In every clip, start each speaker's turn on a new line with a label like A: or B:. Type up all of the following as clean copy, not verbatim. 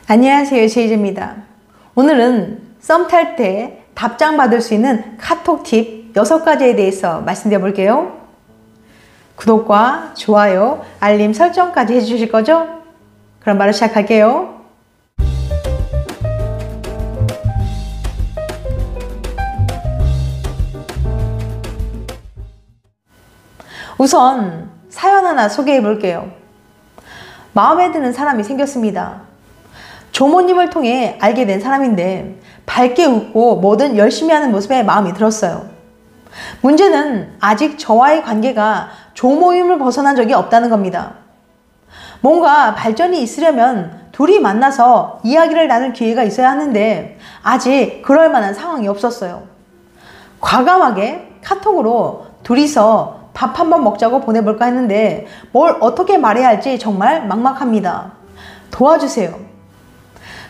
A: 안녕하세요, 제이제입니다. 오늘은 썸 탈 때 답장 받을 수 있는 카톡 팁 6가지에 대해서 말씀드려 볼게요. 구독과 좋아요, 알림 설정까지 해주실 거죠? 그럼 바로 시작할게요. 우선 사연 하나 소개해 볼게요. 마음에 드는 사람이 생겼습니다. 조모님을 통해 알게 된 사람인데 밝게 웃고 뭐든 열심히 하는 모습에 마음이 들었어요. 문제는 아직 저와의 관계가 조모임을 벗어난 적이 없다는 겁니다. 뭔가 발전이 있으려면 둘이 만나서 이야기를 나눌 기회가 있어야 하는데 아직 그럴 만한 상황이 없었어요. 과감하게 카톡으로 둘이서 밥 한번 먹자고 보내볼까 했는데 뭘 어떻게 말해야 할지 정말 막막합니다. 도와주세요.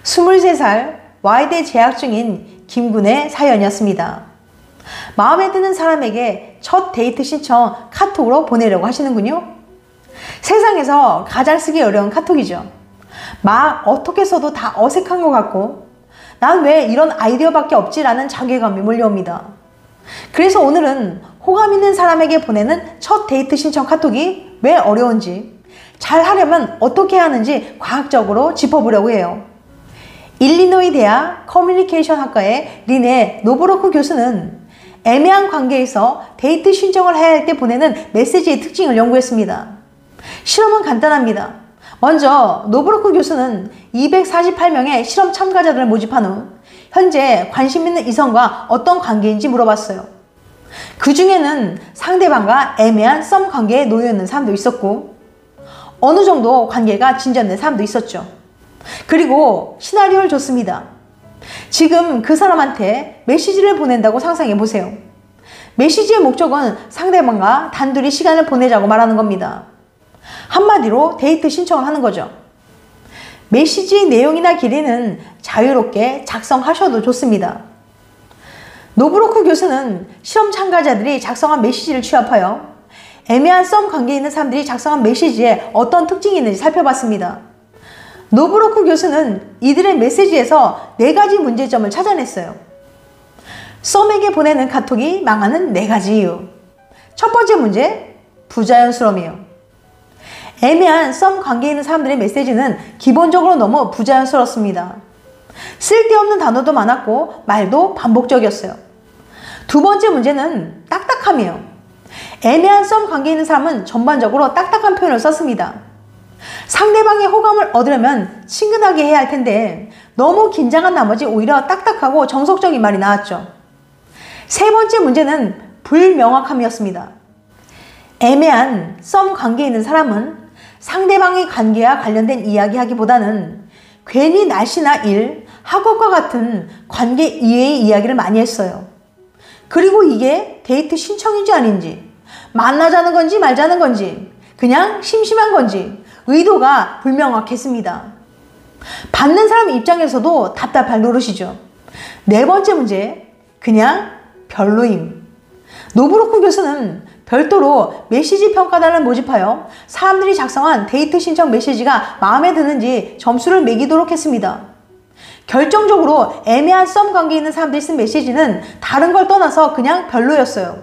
A: 23살 Y대 재학 중인 김군의 사연이었습니다. 마음에 드는 사람에게 첫 데이트 신청 카톡으로 보내려고 하시는군요. 세상에서 가장 쓰기 어려운 카톡이죠. 막 어떻게 써도 다 어색한 것 같고 난 왜 이런 아이디어밖에 없지라는 자괴감이 몰려옵니다. 그래서 오늘은 호감 있는 사람에게 보내는 첫 데이트 신청 카톡이 왜 어려운지, 잘 하려면 어떻게 하는지 과학적으로 짚어보려고 해요. 일리노이 대학 커뮤니케이션 학과의 리네 노브로크 교수는 애매한 관계에서 데이트 신청을 해야 할 때 보내는 메시지의 특징을 연구했습니다. 실험은 간단합니다. 먼저 노브로크 교수는 248명의 실험 참가자들을 모집한 후 현재 관심 있는 이성과 어떤 관계인지 물어봤어요. 그 중에는 상대방과 애매한 썸 관계에 놓여 있는 사람도 있었고 어느 정도 관계가 진전된 사람도 있었죠. 그리고 시나리오를 줬습니다. 지금 그 사람한테 메시지를 보낸다고 상상해 보세요. 메시지의 목적은 상대방과 단둘이 시간을 보내자고 말하는 겁니다. 한마디로 데이트 신청을 하는 거죠. 메시지의 내용이나 길이는 자유롭게 작성하셔도 좋습니다. 노브로크 교수는 실험 참가자들이 작성한 메시지를 취합하여 애매한 썸 관계에 있는 사람들이 작성한 메시지에 어떤 특징이 있는지 살펴봤습니다. 노브로크 교수는 이들의 메시지에서 4가지 문제점을 찾아냈어요. 썸에게 보내는 카톡이 망하는 4가지 이유. 첫 번째 문제, 부자연스러움이에요. 애매한 썸 관계에 있는 사람들의 메시지는 기본적으로 너무 부자연스럽습니다. 쓸데없는 단어도 많았고 말도 반복적이었어요. 두 번째 문제는 딱딱함이에요. 애매한 썸 관계에 있는 사람은 전반적으로 딱딱한 표현을 썼습니다. 상대방의 호감을 얻으려면 친근하게 해야 할 텐데 너무 긴장한 나머지 오히려 딱딱하고 정석적인 말이 나왔죠. 세 번째 문제는 불명확함이었습니다. 애매한 썸 관계에 있는 사람은 상대방의 관계와 관련된 이야기하기보다는 괜히 날씨나 일, 학업과 같은 관계 이외의 이야기를 많이 했어요. 그리고 이게 데이트 신청인지 아닌지, 만나자는 건지 말자는 건지, 그냥 심심한 건지 의도가 불명확했습니다. 받는 사람 입장에서도 답답할 노릇이죠. 네 번째 문제, 그냥 별로임. 노브로크 교수는 별도로 메시지 평가단을 모집하여 사람들이 작성한 데이트 신청 메시지가 마음에 드는지 점수를 매기도록 했습니다. 결정적으로 애매한 썸 관계에 있는 사람들이 쓴 메시지는 다른 걸 떠나서 그냥 별로였어요.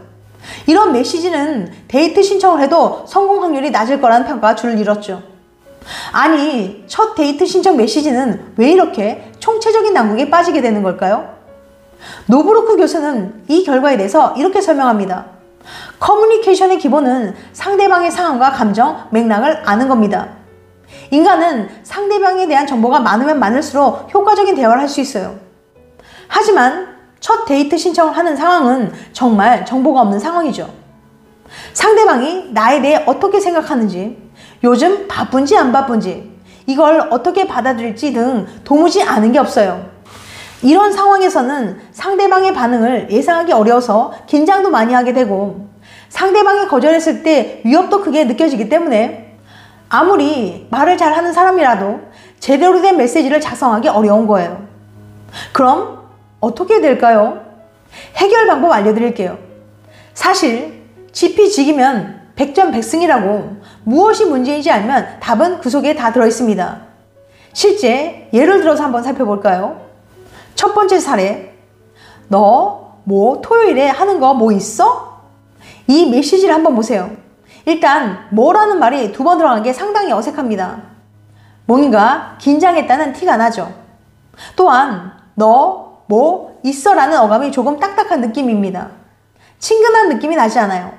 A: 이런 메시지는 데이트 신청을 해도 성공 확률이 낮을 거라는 평가가 줄을 이뤘죠. 아니, 첫 데이트 신청 메시지는 왜 이렇게 총체적인 난국에 빠지게 되는 걸까요? 노브로크 교수는 이 결과에 대해서 이렇게 설명합니다. 커뮤니케이션의 기본은 상대방의 상황과 감정, 맥락을 아는 겁니다. 인간은 상대방에 대한 정보가 많으면 많을수록 효과적인 대화를 할 수 있어요. 하지만 첫 데이트 신청을 하는 상황은 정말 정보가 없는 상황이죠. 상대방이 나에 대해 어떻게 생각하는지, 요즘 바쁜지 안 바쁜지, 이걸 어떻게 받아들일지 등 도무지 아는 게 없어요. 이런 상황에서는 상대방의 반응을 예상하기 어려워서 긴장도 많이 하게 되고 상대방이 거절했을 때 위협도 크게 느껴지기 때문에 아무리 말을 잘하는 사람이라도 제대로 된 메시지를 작성하기 어려운 거예요. 그럼 어떻게 될까요? 해결 방법 알려드릴게요. 사실 지피지기면 백전백승이라고 무엇이 문제인지 알면 답은 그 속에 다 들어있습니다. 실제 예를 들어서 한번 살펴볼까요? 첫 번째 사례. 너 뭐 토요일에 하는 거 뭐 있어? 이 메시지를 한번 보세요. 일단 뭐라는 말이 두 번 들어간 게 상당히 어색합니다. 뭔가 긴장했다는 티가 나죠. 또한 너 뭐 있어 라는 어감이 조금 딱딱한 느낌입니다. 친근한 느낌이 나지 않아요.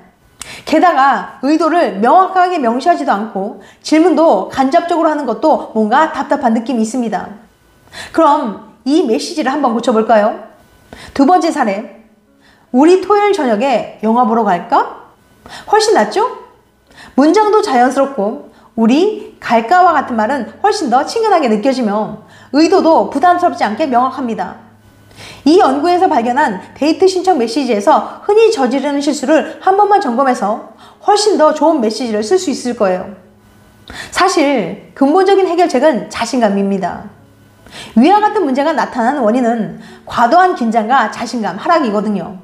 A: 게다가 의도를 명확하게 명시하지도 않고 질문도 간접적으로 하는 것도 뭔가 답답한 느낌이 있습니다. 그럼 이 메시지를 한번 고쳐볼까요? 두 번째 사례. 우리 토요일 저녁에 영화 보러 갈까? 훨씬 낫죠? 문장도 자연스럽고 우리 갈까와 같은 말은 훨씬 더 친근하게 느껴지며 의도도 부담스럽지 않게 명확합니다. 이 연구에서 발견한 데이트 신청 메시지에서 흔히 저지르는 실수를 한 번만 점검해서 훨씬 더 좋은 메시지를 쓸 수 있을 거예요. 사실 근본적인 해결책은 자신감입니다. 위와 같은 문제가 나타나는 원인은 과도한 긴장과 자신감 하락이거든요.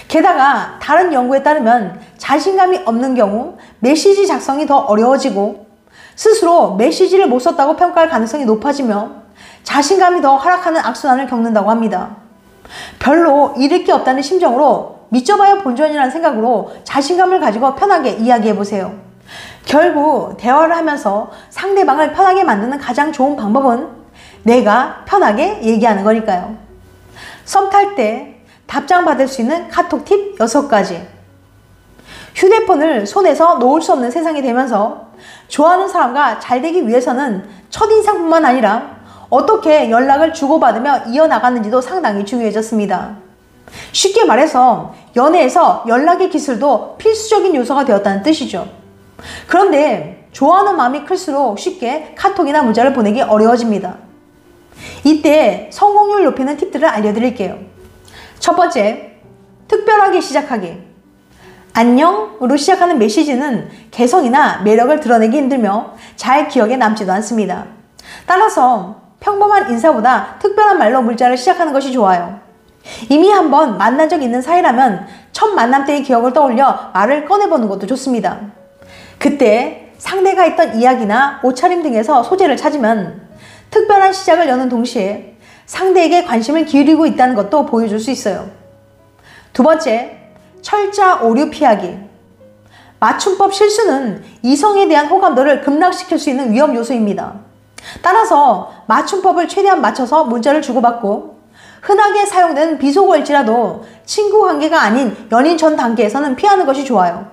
A: 게다가 다른 연구에 따르면 자신감이 없는 경우 메시지 작성이 더 어려워지고 스스로 메시지를 못 썼다고 평가할 가능성이 높아지며 자신감이 더 하락하는 악순환을 겪는다고 합니다. 별로 잃을 게 없다는 심정으로 믿져봐야 본전이라는 생각으로 자신감을 가지고 편하게 이야기해보세요. 결국 대화를 하면서 상대방을 편하게 만드는 가장 좋은 방법은 내가 편하게 얘기하는 거니까요. 썸 탈 때 답장 받을 수 있는 카톡 팁 6가지. 휴대폰을 손에서 놓을 수 없는 세상이 되면서 좋아하는 사람과 잘 되기 위해서는 첫인상뿐만 아니라 어떻게 연락을 주고받으며 이어나가는지도 상당히 중요해졌습니다. 쉽게 말해서 연애에서 연락의 기술도 필수적인 요소가 되었다는 뜻이죠. 그런데 좋아하는 마음이 클수록 쉽게 카톡이나 문자를 보내기 어려워집니다. 이때 성공률 높이는 팁들을 알려드릴게요. 첫 번째, 특별하게 시작하기. 안녕으로 시작하는 메시지는 개성이나 매력을 드러내기 힘들며 잘 기억에 남지도 않습니다. 따라서 평범한 인사보다 특별한 말로 문자를 시작하는 것이 좋아요. 이미 한번 만난 적 있는 사이라면 첫 만남 때의 기억을 떠올려 말을 꺼내보는 것도 좋습니다. 그때 상대가 했던 이야기나 옷차림 등에서 소재를 찾으면 특별한 시작을 여는 동시에 상대에게 관심을 기울이고 있다는 것도 보여줄 수 있어요. 두 번째, 철자 오류 피하기. 맞춤법 실수는 이성에 대한 호감도를 급락시킬 수 있는 위험 요소입니다. 따라서 맞춤법을 최대한 맞춰서 문자를 주고받고 흔하게 사용되는 비속어일지라도 친구 관계가 아닌 연인 전 단계에서는 피하는 것이 좋아요.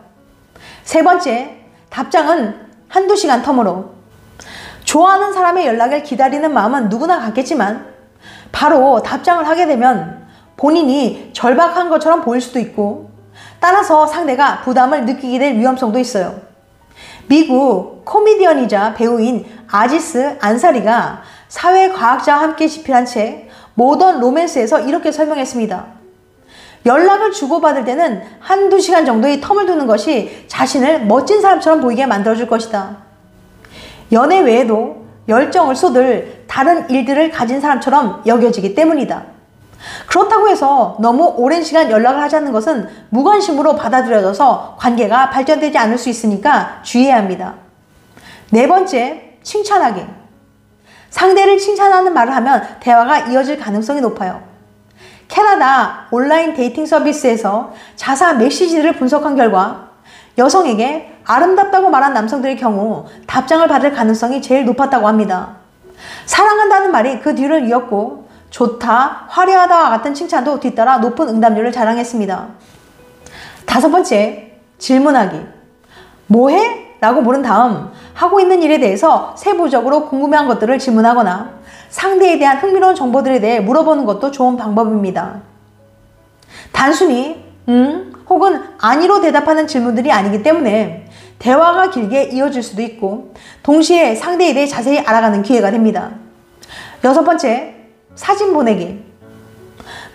A: 세 번째, 답장은 한두 시간 텀으로. 좋아하는 사람의 연락을 기다리는 마음은 누구나 갖겠지만 바로 답장을 하게 되면 본인이 절박한 것처럼 보일 수도 있고 따라서 상대가 부담을 느끼게 될 위험성도 있어요. 미국 코미디언이자 배우인 아지스 안사리가 사회과학자와 함께 집필한 책 모던 로맨스에서 이렇게 설명했습니다. 연락을 주고받을 때는 한두 시간 정도의 텀을 두는 것이 자신을 멋진 사람처럼 보이게 만들어줄 것이다. 연애 외에도 열정을 쏟을 다른 일들을 가진 사람처럼 여겨지기 때문이다. 그렇다고 해서 너무 오랜 시간 연락을 하지 않는 것은 무관심으로 받아들여져서 관계가 발전되지 않을 수 있으니까 주의해야 합니다. 네 번째, 칭찬하기. 상대를 칭찬하는 말을 하면 대화가 이어질 가능성이 높아요. 캐나다 온라인 데이팅 서비스에서 자사 메시지를 분석한 결과 여성에게 아름답다고 말한 남성들의 경우 답장을 받을 가능성이 제일 높았다고 합니다. 사랑한다는 말이 그 뒤를 이었고 좋다, 화려하다와 같은 칭찬도 뒤따라 높은 응답률을 자랑했습니다. 다섯 번째, 질문하기. 뭐해? 라고 물은 다음 하고 있는 일에 대해서 세부적으로 궁금해한 것들을 질문하거나 상대에 대한 흥미로운 정보들에 대해 물어보는 것도 좋은 방법입니다. 단순히 혹은 아니로 대답하는 질문들이 아니기 때문에 대화가 길게 이어질 수도 있고 동시에 상대에 대해 자세히 알아가는 기회가 됩니다. 여섯 번째, 사진 보내기.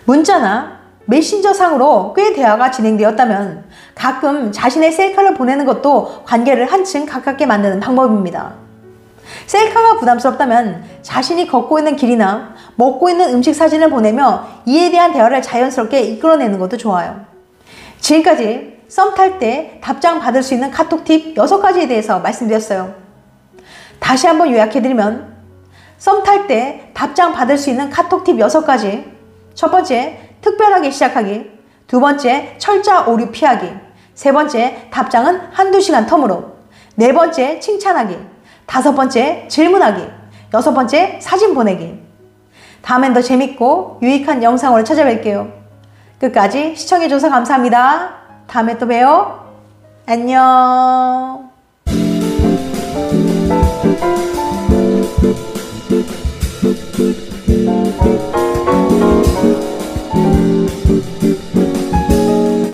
A: 문자나 메신저 상으로 꽤 대화가 진행되었다면 가끔 자신의 셀카를 보내는 것도 관계를 한층 가깝게 만드는 방법입니다. 셀카가 부담스럽다면 자신이 걷고 있는 길이나 먹고 있는 음식 사진을 보내며 이에 대한 대화를 자연스럽게 이끌어내는 것도 좋아요. 지금까지 썸 탈 때 답장 받을 수 있는 카톡 팁 6가지에 대해서 말씀드렸어요. 다시 한번 요약해드리면 썸 탈 때 답장 받을 수 있는 카톡 팁 6가지. 첫 번째, 특별하게 시작하기. 두 번째, 철자 오류 피하기. 세 번째, 답장은 한두 시간 텀으로. 네 번째, 칭찬하기. 다섯 번째, 질문하기. 여섯 번째, 사진 보내기. 다음엔 더 재밌고 유익한 영상으로 찾아뵐게요. 끝까지 시청해줘서 감사합니다. 다음에 또 봬요. 안녕.